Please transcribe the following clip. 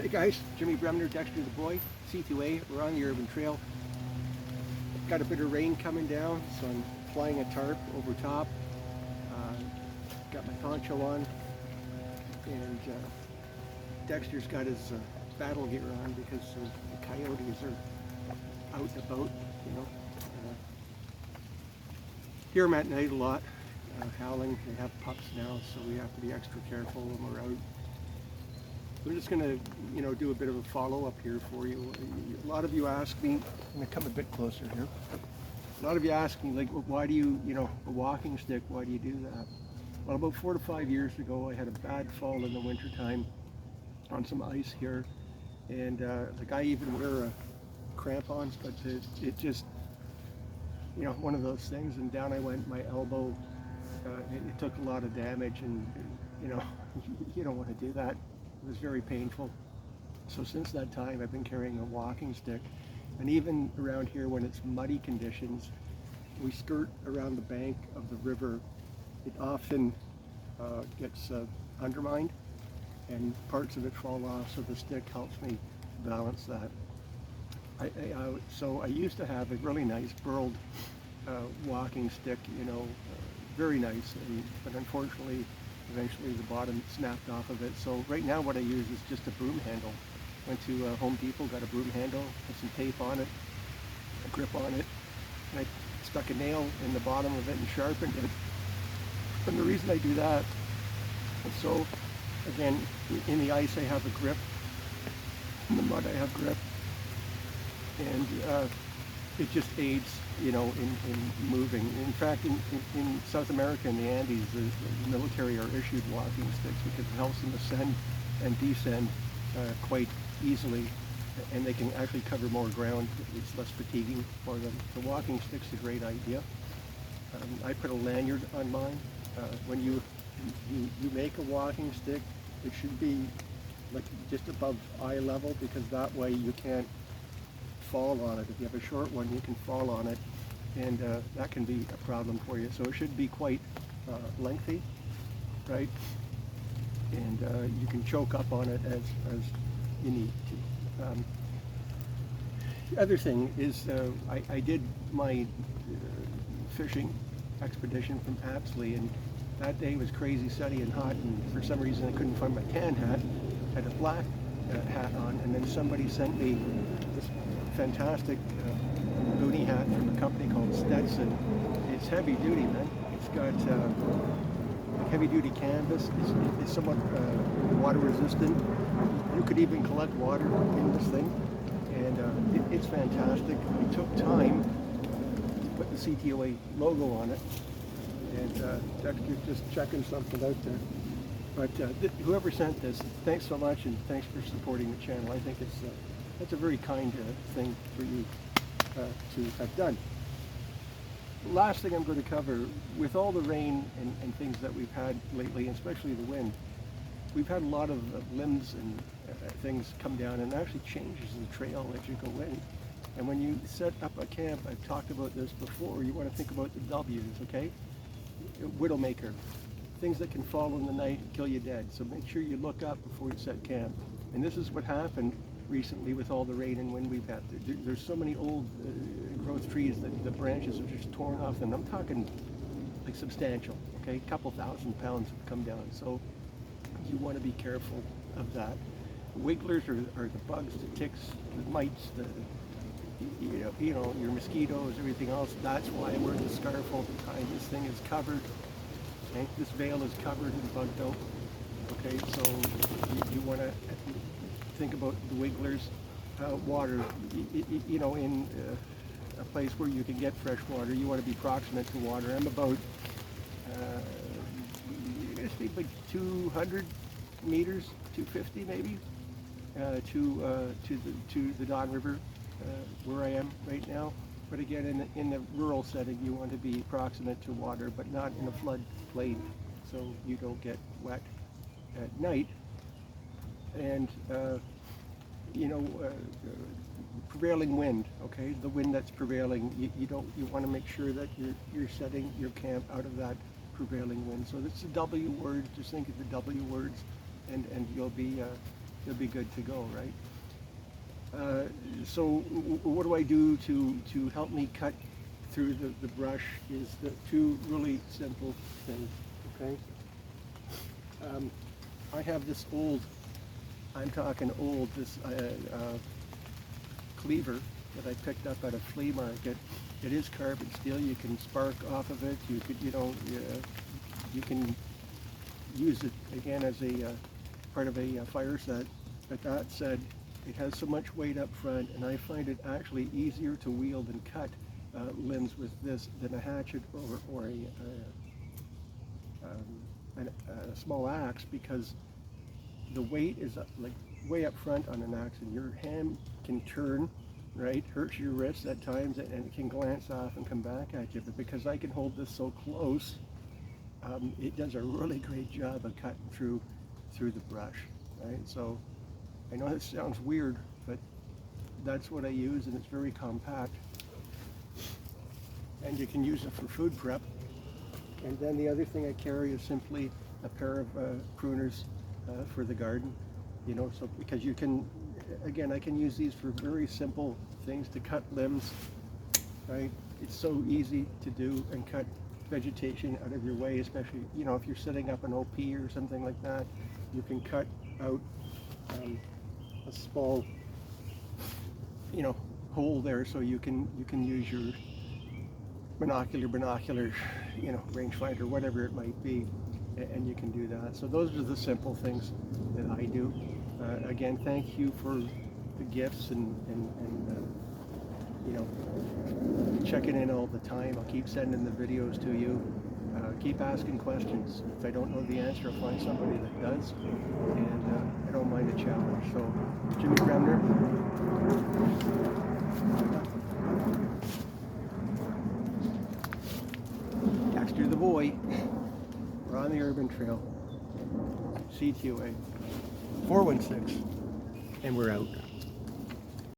Hey guys, Jimmy Bremner, Dexter the boy, CTOA. We're on the urban trail. Got a bit of rain coming down, so I'm flying a tarp over top. Got my poncho on, and Dexter's got his battle gear on because the coyotes are out and about, you know. Hear them at night a lot, howling. They have pups now, so we have to be extra careful when we're out. I'm just going to, do a bit of a follow-up here for you. A lot of you ask me, I'm going to come a bit closer here. A lot of you ask me, like, why do you, a walking stick, why do you do that? Well, about 4 to 5 years ago, I had a bad fall in the wintertime on some ice here. And like I even wear crampons, but it just, one of those things. And down I went, my elbow, it took a lot of damage, and, you don't want to do that. It was very painful. So since that time, I've been carrying a walking stick. And even around here, when it's muddy conditions, we skirt around the bank of the river. It often gets undermined, and parts of it fall off, so the stick helps me balance that. So I used to have a really nice burled walking stick, very nice, but unfortunately, eventually the bottom snapped off of it. So right now what I use is just a broom handle. Went to Home Depot, got a broom handle, put some tape on it, a grip on it, and I stuck a nail in the bottom of it and sharpened it. And the reason I do that is so, again, in the ice I have a grip, in the mud I have grip, and it just aids, in moving. In fact, in South America, in the Andes, the military are issued walking sticks because it helps them ascend and descend quite easily, and they can actually cover more ground. It's less fatiguing for them. The walking stick's a great idea. I put a lanyard on mine. When you make a walking stick, it should be like just above eye level, because that way you can't fall on it. If you have a short one, you can fall on it, and that can be a problem for you. So it should be quite lengthy, right? And you can choke up on it as you need to. The other thing is I did my fishing expedition from Apsley, and that day was crazy sunny and hot, and for some reason I couldn't find my tan hat. I had a black hat on, and then somebody sent me this fantastic boonie hat from a company called Stetson. It's heavy duty, man. It's got heavy duty canvas. It's somewhat water resistant. You could even collect water in this thing, and it's fantastic. We took time to put the CTOA logo on it, and Dexter's just checking something out there. But whoever sent this, thanks so much, and thanks for supporting the channel. I think that's a very kind thing for you to have done. Last thing I'm going to cover, with all the rain and things that we've had lately, especially the wind, we've had a lot of limbs and things come down, and it actually changes the trail as you go in. And when you set up a camp, I've talked about this before, you want to think about the W's, okay? Widowmaker, things that can fall in the night and kill you dead. So make sure you look up before you set camp. And this is what happened recently with all the rain and wind we've had. There's so many old growth trees that the branches are just torn off, and I'm talking like substantial, okay? A couple thousand pounds have come down. So you want to be careful of that. Wigglers are the bugs, the ticks, the mites, your mosquitoes, everything else. That's why I wear the scarf all the time. This thing is covered. Okay? This veil is covered and bugged out. Okay, so you want to think about the wigglers. Water, in a place where you can get fresh water, you want to be proximate to water. I'm about, I think like 200 meters, 250 maybe, to the Don River, where I am right now. But again, in the rural setting, you want to be proximate to water, but not in a flood plain, so you don't get wet at night. And prevailing wind, okay, the wind that's prevailing, you want to make sure that you're setting your camp out of that prevailing wind. So this is a W word, just think of the W words, and you'll be you'll be good to go, right? So what do I do to help me cut through the brush is the two really simple things, okay? I have this old, I'm talking old, this cleaver that I picked up at a flea market. It is carbon steel. You can spark off of it. You could, you can use it again as a part of a fire set. But that said, it has so much weight up front, and I find it actually easier to wield and cut limbs with this than a hatchet or a small axe, because the weight is like way up front on an axe, and your hand can turn, right? Hurts your wrists at times, and it can glance off and come back at you. But because I can hold this so close, it does a really great job of cutting through the brush, right? So I know this sounds weird, but that's what I use, and it's very compact. And you can use it for food prep. And then the other thing I carry is simply a pair of pruners for the garden, so because you can, again, I can use these for very simple things to cut limbs, right? It's so easy to do and cut vegetation out of your way, especially, if you're setting up an OP or something like that. You can cut out a small, hole there, so you can use your binocular, rangefinder, whatever it might be, and you can do that. So those are the simple things that I do. Again, thank you for the gifts and checking in all the time. I'll keep sending the videos to you. Keep asking questions. If I don't know the answer, I'll find somebody that does, and I don't mind a challenge. So, Jimmy Bremner. Dexter the boy. We're on the urban trail. CTOA 416, and we're out.